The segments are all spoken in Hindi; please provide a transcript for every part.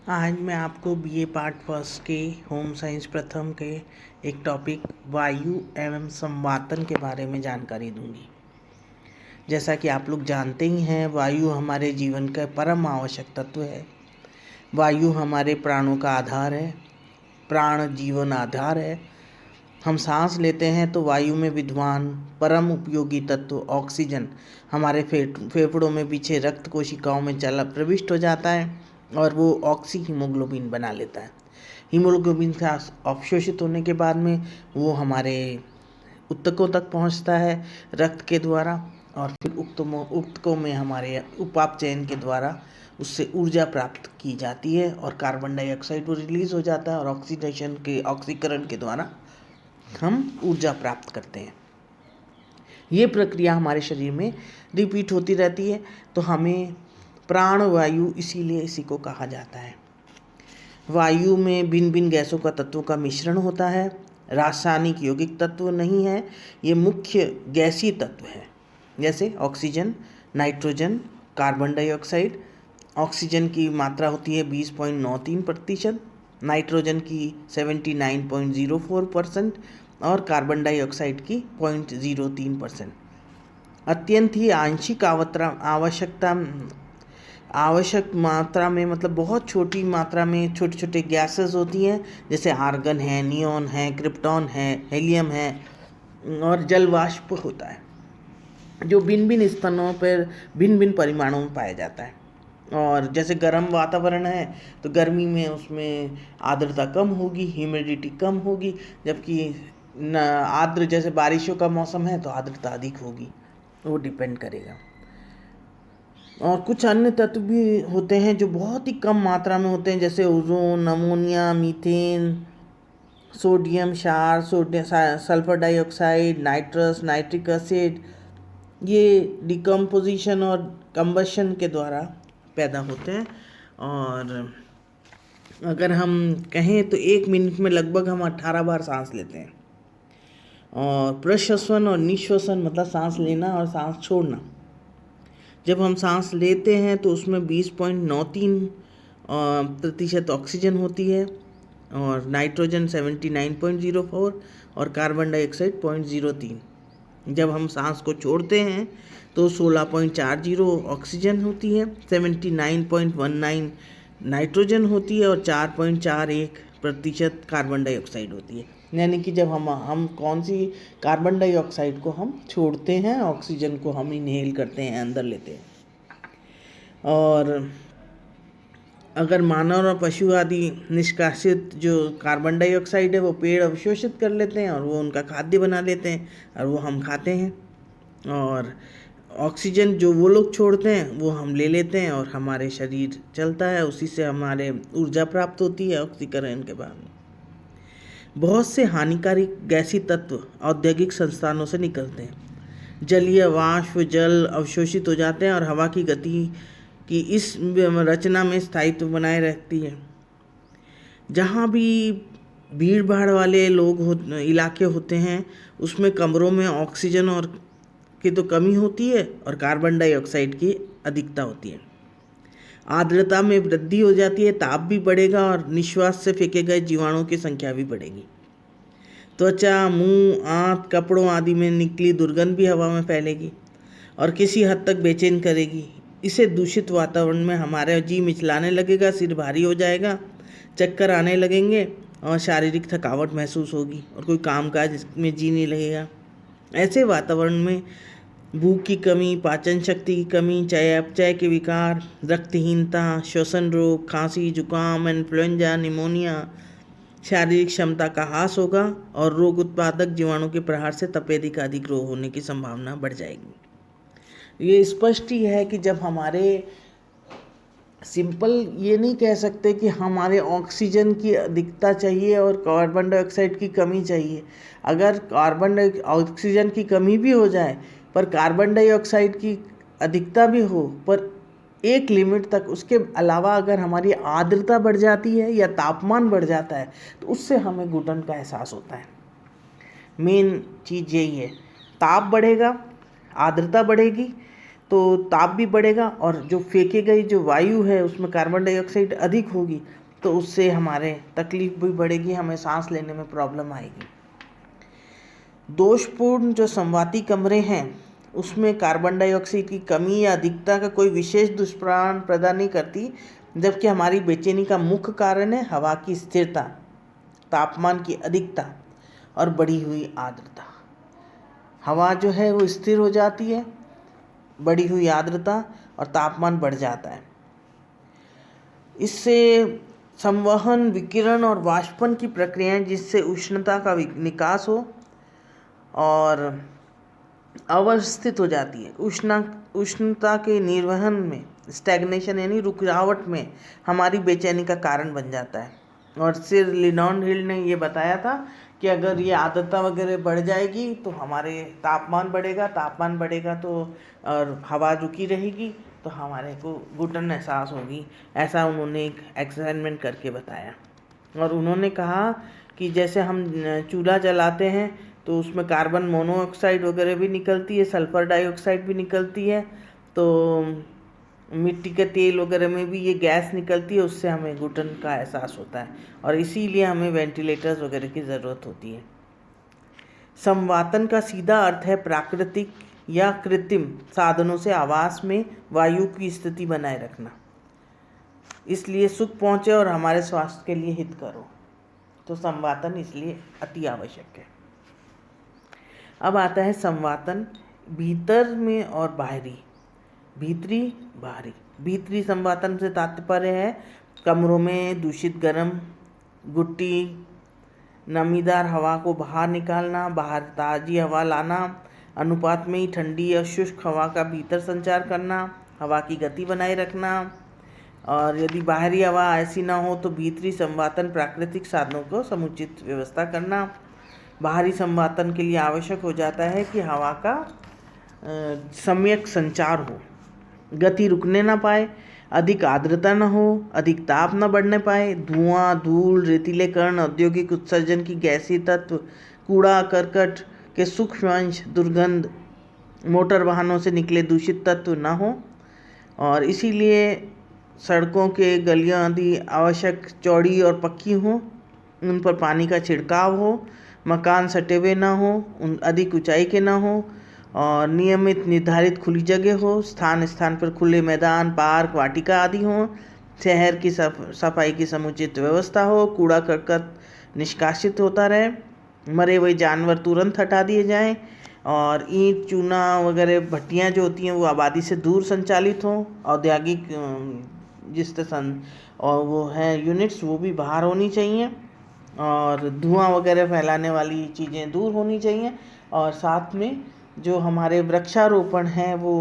आज मैं आपको बीए पार्ट फर्स्ट के होम साइंस प्रथम के एक टॉपिक वायु एवं संवातन के बारे में जानकारी दूंगी। जैसा कि आप लोग जानते ही हैं, वायु हमारे जीवन का परम आवश्यक तत्व है। वायु हमारे प्राणों का आधार है। प्राण जीवन आधार है। हम सांस लेते हैं तो वायु में विद्यमान परम उपयोगी तत्व ऑक्सीजन हमारे फेफड़ों में पीछे रक्त कोशिकाओं में चला प्रविष्ट हो जाता है और वो ऑक्सी हीमोग्लोबिन बना लेता है। हीमोग्लोबिन का अवशोषित होने के बाद में वो हमारे ऊतकों तक पहुंचता है रक्त के द्वारा, और फिर ऊतकों में हमारे उपापचयन के द्वारा उससे ऊर्जा प्राप्त की जाती है और कार्बन डाइऑक्साइड वो रिलीज हो जाता है और ऑक्सीकरण के द्वारा हम ऊर्जा प्राप्त करते हैं। ये प्रक्रिया हमारे शरीर में रिपीट होती रहती है, तो हमें प्राण वायु इसीलिए इसी को कहा जाता है। वायु में भिन्न भिन्न गैसों का तत्वों का मिश्रण होता है। रासायनिक यौगिक तत्व नहीं है, ये मुख्य गैसीय तत्व है। जैसे oxygen, nitrogen, carbon dioxide. Oxygen की मात्रा होती है 20.93%, नाइट्रोजन की 79.04% और कार्बन डाइऑक्साइड की 0.03%। अत्यंत ही आंशिक आवश्यक मात्रा में, मतलब बहुत छोटी मात्रा में छोटे छोटे गैसेस होती हैं, जैसे आर्गन है, नियॉन है, क्रिप्टॉन है, हीलियम है और जल वाष्प होता है, जो भिन्न भिन्न स्थानों पर भिन्न भिन्न परिमाणों में पाया जाता है। और जैसे गर्म वातावरण है तो गर्मी में उसमें आर्द्रता कम होगी, ह्यूमिडिटी कम होगी, जबकि आर्द्र जैसे बारिशों का मौसम है तो आर्द्रता अधिक होगी, वो डिपेंड करेगा। और कुछ अन्य तत्व भी होते हैं जो बहुत ही कम मात्रा में होते हैं, जैसे ओजोन, अमोनिया, मीथेन, सोडियम क्षार, sulphur dioxide, nitrous, nitric acid. ये डिकम्पोजिशन और कंबशन के द्वारा पैदा होते हैं। और अगर हम कहें तो 1 मिनट में लगभग हम 18 बार सांस लेते हैं। और प्रश्वसन और निश्वसन मतलब सांस लेना और सांस छोड़ना। जब हम सांस लेते हैं तो उसमें 20.93% ऑक्सीजन होती है और नाइट्रोजन 79.04 और कार्बन डाइऑक्साइड 0.03। जब हम सांस को छोड़ते हैं तो 16.40 ऑक्सीजन होती है, 79.19 नाइट्रोजन होती है और 4.41% कार्बन डाइऑक्साइड होती है। यानी कि जब हम कौन सी कार्बन डाइऑक्साइड को हम छोड़ते हैं, ऑक्सीजन को हम इनहेल करते हैं, अंदर लेते हैं। और अगर मानव और पशु आदि निष्कासित जो कार्बन डाइऑक्साइड है वो पेड़ अवशोषित कर लेते हैं और वो उनका खाद्य बना लेते हैं और वो हम खाते हैं। और ऑक्सीजन जो वो लोग छोड़ते हैं वो हम ले लेते हैं और हमारे शरीर चलता है, उसी से हमारे ऊर्जा प्राप्त होती है ऑक्सीकरण के बाद। बहुत से हानिकारक गैसीय तत्व औद्योगिक संस्थानों से निकलते हैं। जलीय वाष्प जल अवशोषित हो जाते हैं और हवा की गति की इस रचना में स्थायित्व बनाए रहती है। जहाँ भी भीड़ भाड़ वाले इलाके होते हैं उसमें कमरों में ऑक्सीजन और की तो कमी होती है और कार्बन डाइऑक्साइड की अधिकता होती है। आर्द्रता में वृद्धि हो जाती है, ताप भी बढ़ेगा और निश्वास से फेंके गए जीवाणुओं की संख्या भी बढ़ेगी। त्वचा, मुंह, आंत, कपड़ों आदि में निकली दुर्गंध भी हवा में फैलेगी और किसी हद तक बेचैन करेगी। इसे दूषित वातावरण में हमारा जी मिचलाने लगेगा, सिर भारी हो जाएगा, चक्कर आने लगेंगे और शारीरिक थकावट महसूस होगी और कोई कामकाज में जी नहीं लगेगा। ऐसे वातावरण में भूख की कमी, पाचन शक्ति की कमी, चयापचय के विकार, रक्तहीनता, श्वसन रोग, खांसी, जुकाम, इन्फ्लुएंजा, निमोनिया, शारीरिक क्षमता का ह्रास होगा और रोग उत्पादक जीवाणु के प्रहार से तपेदिक रोग होने की संभावना बढ़ जाएगी। ये स्पष्ट ही है कि जब हमारे सिंपल ये नहीं कह सकते कि हमारे ऑक्सीजन की अधिकता चाहिए और कार्बन डाइऑक्साइड की कमी चाहिए। अगर ऑक्सीजन की कमी भी हो जाए पर कार्बन डाइऑक्साइड की अधिकता भी हो, पर एक लिमिट तक, उसके अलावा अगर हमारी आर्द्रता बढ़ जाती है या तापमान बढ़ जाता है तो उससे हमें घुटन का एहसास होता है। मेन चीज़ यही है, ताप बढ़ेगा, आर्द्रता बढ़ेगी तो ताप भी बढ़ेगा और जो फेंके गई जो वायु है उसमें कार्बन डाइऑक्साइड अधिक होगी, तो उससे हमारे तकलीफ भी बढ़ेगी, हमें सांस लेने में प्रॉब्लम आएगी। दोषपूर्ण जो संवाती कमरे हैं उसमें कार्बन डाइऑक्साइड की कमी या अधिकता का कोई विशेष दुष्परिणाम प्रदान नहीं करती, जबकि हमारी बेचैनी का मुख्य कारण है हवा की स्थिरता, तापमान की अधिकता और बढ़ी हुई आर्द्रता। हवा जो है वो स्थिर हो जाती है, बढ़ी हुई आर्द्रता और तापमान बढ़ जाता है। इससे संवहन, विकिरण और वाष्पन की प्रक्रियाएं, जिससे उष्णता का निकास हो और अवस्थित हो जाती है। उष्णता के निर्वहन में स्टैग्नेशन यानी रुकावट में हमारी बेचैनी का कारण बन जाता है। और सिर लिनॉन हिल ने ये बताया था कि अगर ये आर्द्रता वगैरह बढ़ जाएगी तो हमारे तापमान बढ़ेगा तो और हवा रुकी रहेगी तो हमारे को घुटन एहसास होगी। ऐसा उन्होंने एक एक्सपेरिमेंट करके बताया। और उन्होंने कहा कि जैसे हम चूल्हा जलाते हैं तो उसमें कार्बन मोनोऑक्साइड वगैरह भी निकलती है, सल्फर डाइऑक्साइड भी निकलती है, तो मिट्टी के तेल वगैरह में भी ये गैस निकलती है, उससे हमें घुटन का एहसास होता है और इसीलिए हमें वेंटिलेटर्स वगैरह की ज़रूरत होती है। संवातन का सीधा अर्थ है प्राकृतिक या कृत्रिम साधनों से आवास में वायु की स्थिति बनाए रखना, इसलिए सुख पहुँचे और हमारे स्वास्थ्य के लिए हितकर हो। तो संवातन इसलिए अति आवश्यक है। अब आता है संवातन भीतर में और बाहरी, भीतरी बाहरी। भीतरी संवातन से तात्पर्य है कमरों में दूषित गर्म, गुट्टी, नमीदार हवा को बाहर निकालना, बाहर ताज़ी हवा लाना, अनुपात में ही ठंडी या शुष्क हवा का भीतर संचार करना, हवा की गति बनाए रखना। और यदि बाहरी हवा ऐसी ना हो तो भीतरी संवातन प्राकृतिक साधनों को समुचित व्यवस्था करना। बाहरी संवातन के लिए आवश्यक हो जाता है कि हवा का सम्यक संचार हो, गति रुकने ना पाए, अधिक आर्द्रता न हो, अधिक ताप न बढ़ने पाए, धुआं, धूल, रेतीले कण, औद्योगिक उत्सर्जन की गैसीय तत्व, कूड़ा करकट के सूक्ष्म अंश, दुर्गंध, मोटर वाहनों से निकले दूषित तत्व न हो। और इसीलिए सड़कों के गलियां आदि आवश्यक चौड़ी और पक्की हो, उन पर पानी का छिड़काव हो, मकान सटे हुए ना हो, अधिक ऊंचाई के ना हो और नियमित निर्धारित खुली जगह हो, स्थान स्थान पर खुले मैदान, पार्क, वाटिका आदि हो, शहर की सफाई की समुचित व्यवस्था हो, कूड़ा करकट निष्कासित होता रहे, मरे हुए जानवर तुरंत हटा दिए जाएं और ईंट, चूना वगैरह भट्टियां जो होती हैं वो आबादी से दूर संचालित हों। औद्योगिक और वो हैं यूनिट्स वो भी बाहर होनी चाहिए और धुआं वगैरह फैलाने वाली चीज़ें दूर होनी चाहिए। और साथ में जो हमारे वृक्षारोपण हैं वो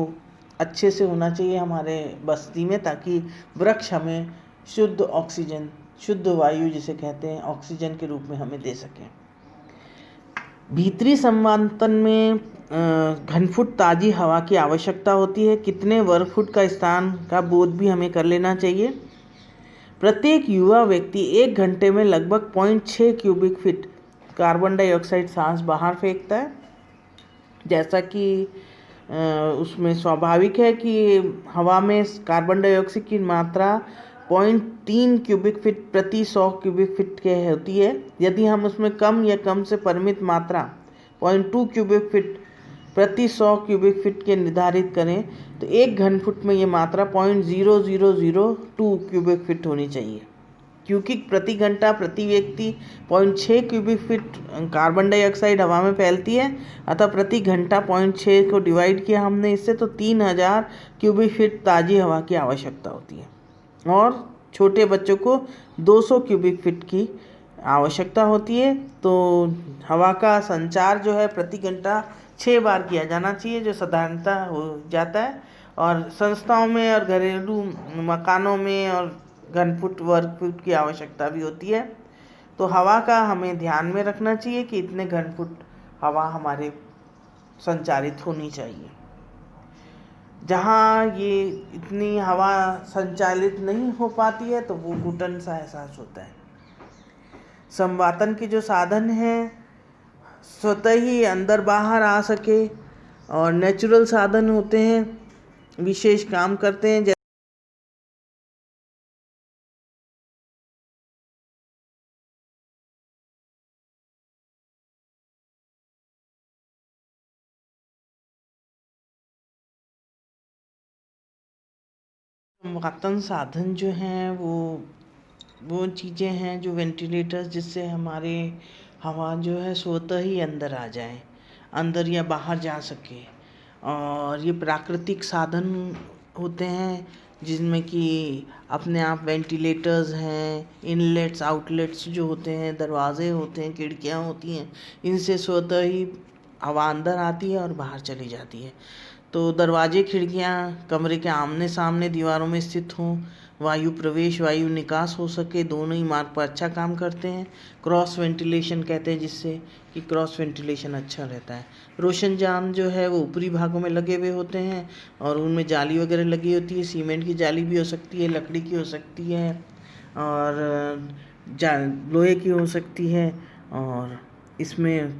अच्छे से होना चाहिए हमारे बस्ती में, ताकि वृक्ष हमें शुद्ध ऑक्सीजन, शुद्ध वायु जिसे कहते हैं, ऑक्सीजन के रूप में हमें दे सकें। भीतरी संवातन में घनफुट ताज़ी हवा की आवश्यकता होती है। कितने वर्ग फुट का स्थान का बोध भी हमें कर लेना चाहिए। प्रत्येक युवा व्यक्ति 1 घंटे में लगभग 0.6 क्यूबिक फीट कार्बन डाइऑक्साइड सांस बाहर फेंकता है। जैसा कि उसमें स्वाभाविक है कि हवा में कार्बन डाइऑक्साइड की मात्रा 0.3 क्यूबिक फीट प्रति 100 क्यूबिक फीट के होती है। यदि हम उसमें कम या कम से परिमित मात्रा 0.2 क्यूबिक फीट प्रति 100 क्यूबिक फीट के निर्धारित करें तो 1 घन फुट में ये मात्रा 0.0002 क्यूबिक फीट होनी चाहिए, क्योंकि प्रति घंटा प्रति व्यक्ति 0.6 क्यूबिक फीट कार्बन डाइऑक्साइड हवा में फैलती है। अतः प्रति घंटा 0.6 को डिवाइड किया हमने इससे तो 3000 क्यूबिक फीट ताज़ी हवा की आवश्यकता होती है। और छोटे बच्चों को 200 क्यूबिक फीट की आवश्यकता होती है। तो हवा का संचार जो है प्रति घंटा 6 बार किया जाना चाहिए, जो साधारणतः हो जाता है। और संस्थाओं में और घरेलू मकानों में और घनफुट वर्ग फुट की आवश्यकता भी होती है। तो हवा का हमें ध्यान में रखना चाहिए कि इतने घनफुट हवा हमारे संचारित होनी चाहिए। जहाँ ये इतनी हवा संचालित नहीं हो पाती है तो वो घुटन सा एहसास होता है। संवातन के जो साधन हैं स्वतः ही अंदर बाहर आ सके और नेचुरल साधन होते हैं विशेष काम करते हैं। वातन साधन जो हैं वो चीज़ें हैं जो वेंटिलेटर्स, जिससे हमारे हवा जो है स्वतः ही अंदर आ जाए, अंदर या बाहर जा सके। और ये प्राकृतिक साधन होते हैं जिनमें कि अपने आप वेंटिलेटर्स हैं, इनलेट्स आउटलेट्स जो होते हैं, दरवाजे होते हैं, खिड़कियाँ होती हैं, इनसे स्वतः ही हवा अंदर आती है और बाहर चली जाती है। तो दरवाजे खिड़कियाँ कमरे के आमने सामने दीवारों में स्थित हों, वायु प्रवेश वायु निकास हो सके, दोनों ही मार्ग पर अच्छा काम करते हैं। क्रॉस वेंटिलेशन कहते हैं, जिससे कि क्रॉस वेंटिलेशन अच्छा रहता है। रोशनदान जो है वो ऊपरी भागों में लगे हुए होते हैं और उनमें जाली वगैरह लगी होती है। सीमेंट की जाली भी हो सकती है, लकड़ी की हो सकती है और लोहे की हो सकती है। और इसमें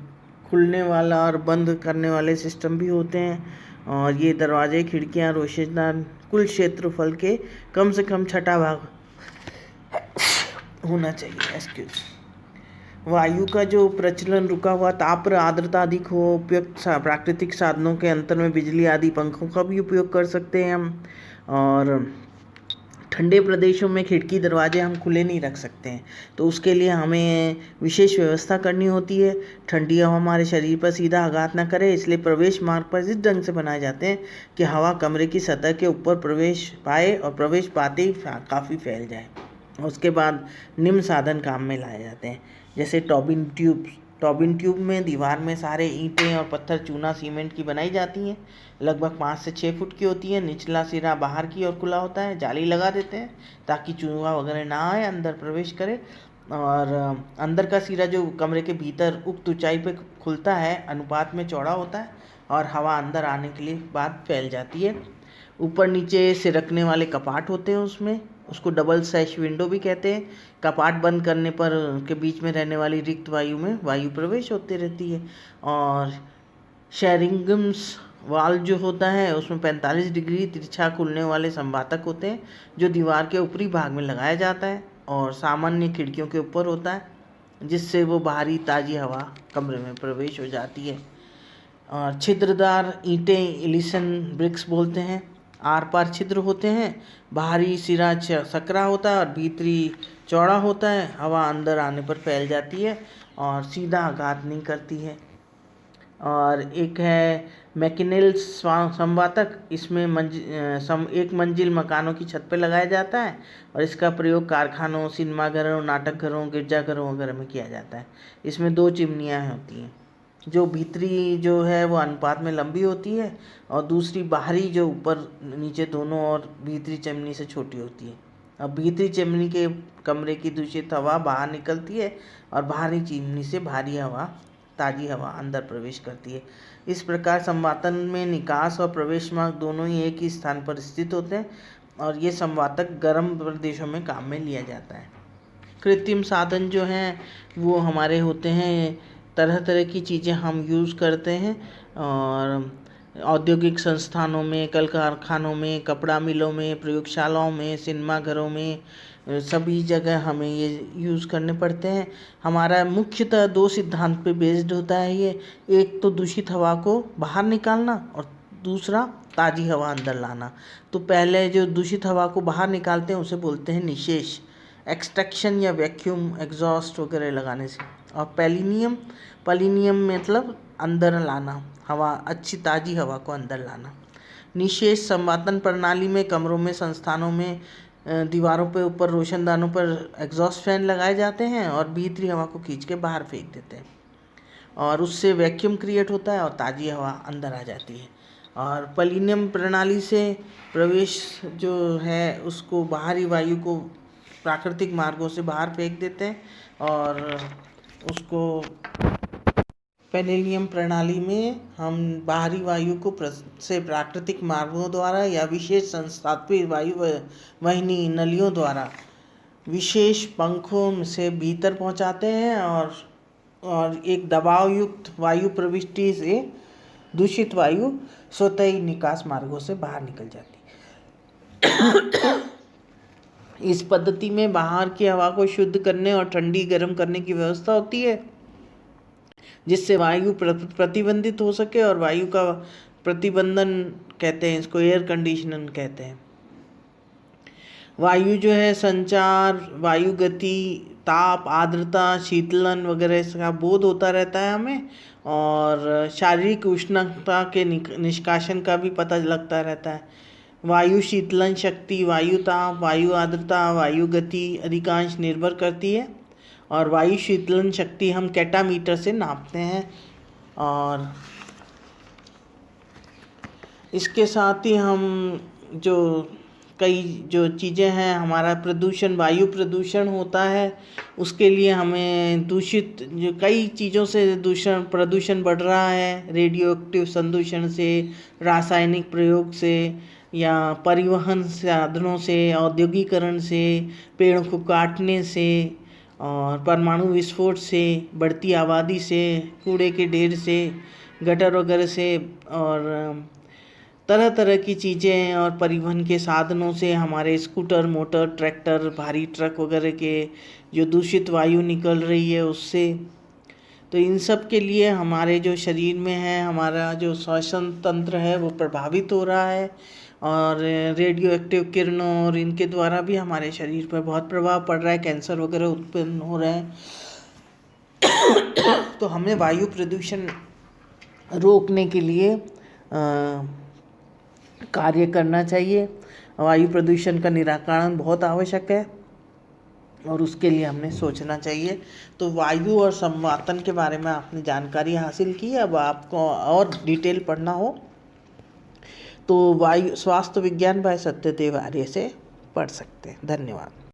खुलने वाला और बंद करने वाले सिस्टम भी होते हैं। और ये दरवाजे खिड़कियाँ रोशनदान कुल क्षेत्रफल के कम से कम छठा भाग होना चाहिए। एक्सक्यूज। वायु का जो प्रचलन रुका हुआ, ताप आर्द्रता अधिक हो, उपयुक्त प्राकृतिक साधनों के अंतर में बिजली आदि पंखों का भी उपयोग कर सकते हैं हम। और ठंडे प्रदेशों में खिड़की दरवाजे हम खुले नहीं रख सकते हैं, तो उसके लिए हमें विशेष व्यवस्था करनी होती है। ठंडी हवा हमारे शरीर पर सीधा आघात न करे, इसलिए प्रवेश मार्ग पर इस ढंग से बनाए जाते हैं कि हवा कमरे की सतह के ऊपर प्रवेश पाए और प्रवेश पाते ही काफ़ी फैल जाए। उसके बाद निम्न साधन काम में लाए जाते हैं, जैसे टॉबिन ट्यूब। टॉबिन ट्यूब में दीवार में सारे ईंटें और पत्थर चूना सीमेंट की बनाई जाती हैं, लगभग 5 से 6 फुट की होती है। निचला सिरा बाहर की ओर खुला होता है, जाली लगा देते हैं ताकि चूहा वगैरह ना आए, अंदर प्रवेश करे। और अंदर का सिरा जो कमरे के भीतर उक्त ऊंचाई पे खुलता है, अनुपात में चौड़ा होता है और हवा अंदर आने के लिए बाद फैल जाती है। ऊपर नीचे सिरकने वाले कपाट होते हैं उसमें, उसको डबल सैश विंडो भी कहते हैं। कपाट बंद करने पर उनके बीच में रहने वाली रिक्त वायु में वायु प्रवेश होती रहती है। और शेरिंगम्स वाल्व जो होता है उसमें 45 डिग्री तिरछा खुलने वाले संवातक होते हैं, जो दीवार के ऊपरी भाग में लगाया जाता है और सामान्य खिड़कियों के ऊपर होता है, जिससे वो बाहरी ताज़ी हवा कमरे में प्रवेश हो जाती है। और छिद्रदार ईंटें इलिसन ब्रिक्स बोलते हैं, आर पार छिद्र होते हैं, बाहरी सिरा सकरा होता है और भीतरी चौड़ा होता है। हवा अंदर आने पर फैल जाती है और सीधा आघात नहीं करती है। और एक है मैकेनिकल संवातक, इसमें एक मंजिल मकानों की छत पर लगाया जाता है और इसका प्रयोग कारखानों, सिनेमाघरों, नाटकघरों, गिरजाघरों वगैरह में किया जाता है। इसमें 2 चिमनियाँ होती हैं, जो भीतरी जो है वो अनुपात में लंबी होती है और दूसरी बाहरी जो ऊपर नीचे दोनों और भीतरी चिमनी से छोटी होती है। अब भीतरी चिमनी के कमरे की दूषित हवा बाहर निकलती है और बाहरी चिमनी से भारी हवा, ताज़ी हवा अंदर प्रवेश करती है। इस प्रकार संवातन में निकास और प्रवेश मार्ग दोनों ही एक ही स्थान पर स्थित होते हैं और ये संवातक गर्म प्रदेशों में काम में लिया जाता है। कृत्रिम साधन जो हैं वो हमारे होते हैं, तरह तरह की चीज़ें हम यूज़ करते हैं और औद्योगिक संस्थानों में, कल कारखानों में, कपड़ा मिलों में, प्रयोगशालाओं में, सिनेमाघरों में, सभी जगह हमें ये यूज़ करने पड़ते हैं। हमारा मुख्यतः 2 सिद्धांत पे बेस्ड होता है ये। एक तो दूषित हवा को बाहर निकालना और दूसरा ताज़ी हवा अंदर लाना। तो पहले जो दूषित हवा को बाहर निकालते हैं उसे बोलते हैं निषेश, एक्सट्रैक्शन या वैक्यूम एग्जॉस्ट वगैरह लगाने से। और पलिनियम मतलब अंदर लाना, हवा अच्छी ताज़ी हवा को अंदर लाना। निषेश संवातन प्रणाली में कमरों में, संस्थानों में दीवारों पे ऊपर रोशनदानों पर एग्जॉस्ट फैन लगाए जाते हैं और भीतरी हवा को खींच के बाहर फेंक देते हैं और उससे वैक्यूम क्रिएट होता है और ताज़ी हवा अंदर आ जाती है। और पलिनियम प्रणाली से प्रवेश जो है उसको बाहरी वायु को प्राकृतिक मार्गों से बाहर फेंक देते हैं और उसको पेनिलियम प्रणाली में हम बाहरी वायु को से प्राकृतिक मार्गों द्वारा या विशेष संस्थापित वायु वाहिनी नलियों द्वारा विशेष पंखों से भीतर पहुंचाते हैं और एक दबाव युक्त वायु प्रविष्टि से दूषित वायु स्वतः ही निकास मार्गों से बाहर निकल जाती है। इस पद्धति में बाहर की हवा को शुद्ध करने और ठंडी गर्म करने की व्यवस्था होती है, जिससे वायु प्रतिबंधित हो सके। और वायु का प्रतिबंधन कहते हैं इसको, एयर कंडीशनिंग कहते हैं। वायु जो है संचार, वायु गति, ताप, आर्द्रता, शीतलन वगैरह इसका बोध होता रहता है हमें, और शारीरिक उष्णता के निष्कासन का भी पता लगता रहता है। वायु शीतलन शक्ति, वायु ताप, वायु आर्द्रता, वायु गति अधिकांश निर्भर करती है, और वायु शीतलन शक्ति हम कैटामीटर से नापते हैं। और इसके साथ ही हम कई चीज़ें हैं, हमारा प्रदूषण, वायु प्रदूषण होता है, उसके लिए हमें कई चीज़ों से प्रदूषण बढ़ रहा है। रेडियो एक्टिव संदूषण से, रासायनिक प्रयोग से, या परिवहन साधनों से, औद्योगिकरण से, पेड़ों को काटने से, और परमाणु विस्फोट से, बढ़ती आबादी से, कूड़े के ढेर से, गटर वगैरह से, और तरह तरह की चीज़ें और परिवहन के साधनों से, हमारे स्कूटर, मोटर, ट्रैक्टर, भारी ट्रक वगैरह के जो दूषित वायु निकल रही है उससे। तो इन सब के लिए हमारे जो शरीर में है, हमारा जो श्वसन तंत्र है वो प्रभावित हो रहा है, और रेडियो एक्टिव किरणों और इनके द्वारा भी हमारे शरीर पर बहुत प्रभाव पड़ रहा है, कैंसर वगैरह उत्पन्न हो रहे हैं। तो हमें वायु प्रदूषण रोकने के लिए कार्य करना चाहिए। वायु प्रदूषण का निराकरण बहुत आवश्यक है, और उसके लिए हमने सोचना चाहिए। तो वायु और संवातन के बारे में आपने जानकारी हासिल की। अब आपको और डिटेल पढ़ना हो तो वायु स्वास्थ्य विज्ञान बाय सत्यदेव आर्य से पढ़ सकते हैं। धन्यवाद।